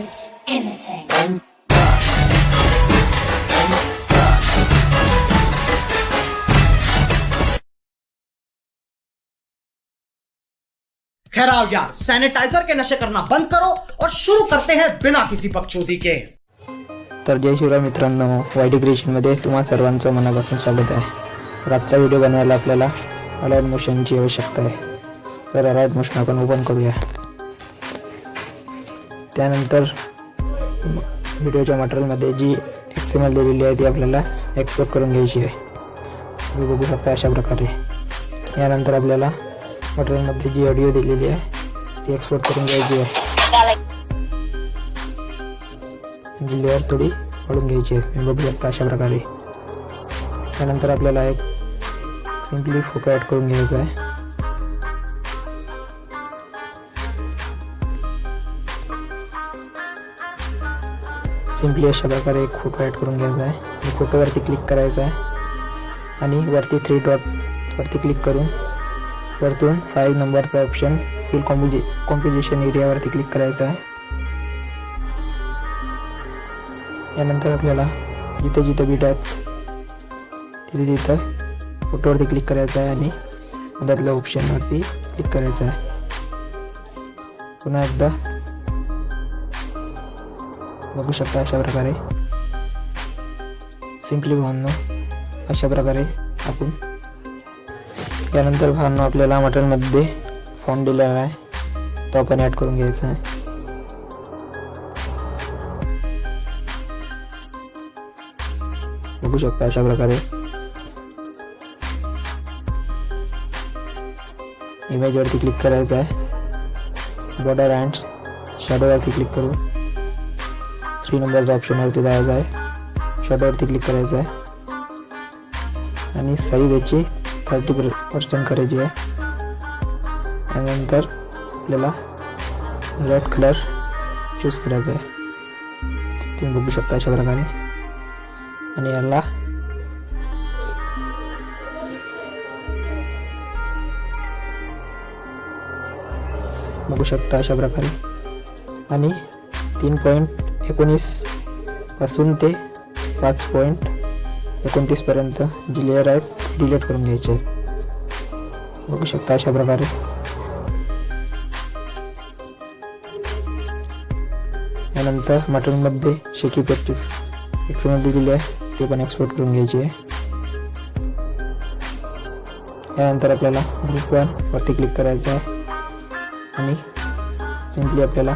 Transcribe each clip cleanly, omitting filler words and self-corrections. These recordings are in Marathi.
against anything. खैर आओ यार, सैनिटाइजर के नशे करना बंद करो और शुरू करते हैं बिना किसी बकचोदी के। तर जय शिवराय मित्रांनो, वायडी क्रिएशनमध्ये तुम्हा सर्वांचं मनापासून स्वागत आहे। आजचा व्हिडिओ बनवायला आपल्याला अलाइड मोशनची आवश्यकता आहे। तर अलाइड मोशन आपण ओपन करूया। त्यानंतर व्हिडिओच्या मटेरियलमध्ये जी XML दिलेली आहे ती आपल्याला एक्सपोर्ट करून घ्यायची आहे। तुम्ही बघू शकता अशा प्रकारे। यानंतर आपल्याला मटेरियलमध्ये जी ऑडिओ दिलेली आहे ती एक्सपोर्ट करून घ्यायची आहे। जी लेअर थोडी वाढवून घ्यायची आहे, तुम्ही बघू शकता अशा प्रकारे। त्यानंतर आपल्याला एक सिंपली फोटो ॲड करून घ्यायचा आहे। सिंपली अशा प्रकारे एक फोटो ॲड करून घ्यायचा आहे। फोटोवरती क्लिक करायचा आहे आणि वरती 3 डॉट वरती क्लिक करून वरतून 5 नंबरचा ऑप्शन फिल कॉम्पोजिशन एरियावरती क्लिक करायचा आहे। यानंतर आपल्याला जिथे जिथे बीट आहेत तिथे फोटोवरती क्लिक करायचं आहे आणि मधातल्या ऑप्शनवरती क्लिक करायचं आहे। पुन्हा एकदा बघू शकता अशा प्रकारे। सिंपली भावनो अशा प्रकारे आपण यानंतर भावनो आपल्याला मटेरियलमध्ये फॉन्ट दिलेला आहे तो आपण ॲड करून घ्यायचा आहे। बघू शकता अशा प्रकारे। इमेजवरती क्लिक करायचं आहे। बॉर्डर अँड शॅडोवरती क्लिक करून 3 नंबरच्या ऑप्शनवरती जायचं आहे। शॅडोवरती क्लिक करायचं आहे आणि साईज याची 30% करायची आहे। त्यानंतर आपल्याला रेड कलर चूज करायचा आहे, तुम्ही बघू शकता अशा प्रकारे। आणि याला बघू शकता अशा प्रकारे। आणि 3.19 पासून ते 5.29 पर्यंत जी लेअर आहेत डिलीट करून घ्यायचे आहेत। बघू शकता अशा प्रकारे। यानंतर मटेरियलमध्ये शेकी पेटी XML दिलेली आहे ते पण एक्सपोर्ट करून घ्यायची आहे। यानंतर आपल्याला ग्रुप 1 वरती क्लिक करायचं आहे आणि सिंपली आपल्याला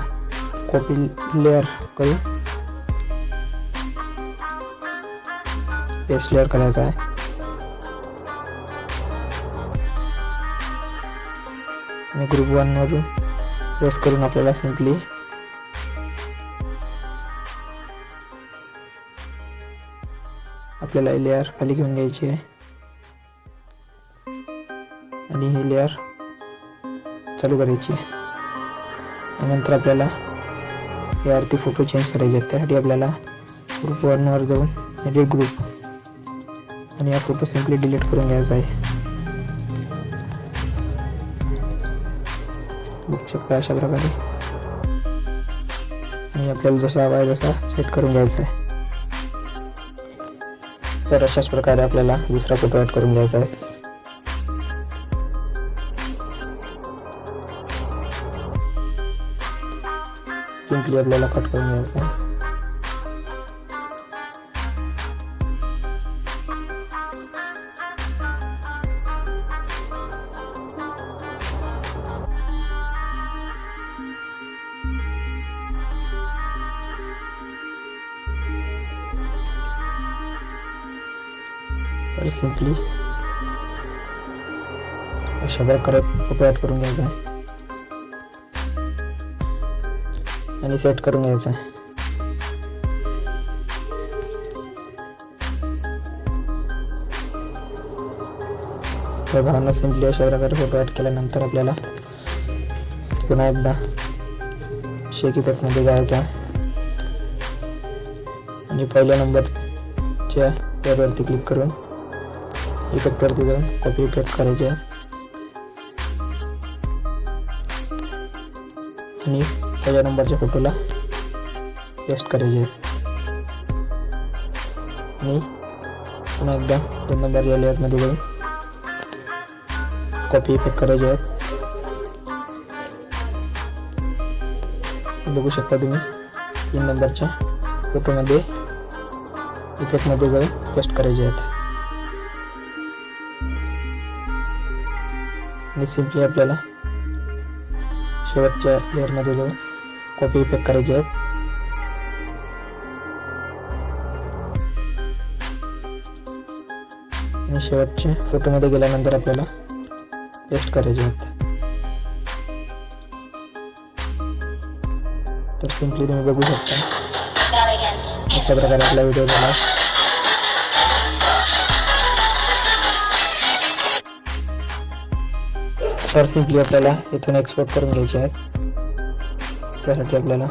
कॉपी लेअर करून पेस्ट लेअर करायचा आहे। आणि ग्रुप 1 वरून प्रेस करून आपल्याला सिंपली आपल्याला लेअर खाली घेऊन घ्यायची आहे आणि ही लेअर चालू करायची आहे। त्यानंतर आपल्याला यावरती फोटो चेंज करायचे आहेत। त्यासाठी आपल्याला ग्रुप 1 वर जाऊन एडिट ग्रुप आणि हा फोटो सिंपली डिलीट करून घ्यायचा आहे। बघू शकता अशा प्रकारे। आणि आपल्याला जसा हवा आहे तसा सेट करून घ्यायचा आहे। तर अशाच प्रकारे आपल्याला दुसरा फोटो ॲड करून घ्यायचा आहे। सिंपली आपल्याला कट करून घ्यायचा आहे। तर सिंपली अशा प्रकारे फोटो ॲड करून घ्यायचा आहे आणि सेट करून घ्यायचा आहे। तर भावना सिंपली अशा प्रकारे फोटो ॲड केल्यानंतर आपल्याला पुन्हा एकदा शेकी पेटमध्ये जायचं आहे आणि पहिल्या नंबरच्या पेअरवरती क्लिक करून इफेक्टवरती जाऊन कॉपी इफेक्ट करायचे आहे आणि पहिल्या नंबरच्या फोटोला पेस्ट करायचे आहेत. आणि पुन्हा एकदा 2 नंबरच्या लेअरमध्ये जाऊन कॉपी इफेक्ट करायचे आहेत. बघू शकता तुम्ही 3 नंबरच्या फोटोमध्ये इफेक्टमध्ये जाऊन पेस्ट करायचे आहेत. आणि सिम्पली आपल्याला शेवटच्या लेअरमध्ये जाऊन कॉपी इफेक्ट करायचे आहेत. आणि शेवटच्या फोटोमध्ये गेल्यानंतर आपल्याला पेस्ट करायचे आहेत. तर सिम्पली तुम्ही बघू शकता अशा प्रकारे आपला व्हिडिओ झाला. तर सिम्पली आपल्याला इथून एक्सपोर्ट करून घ्यायचे आहेत. त्यासाठी आपल्याला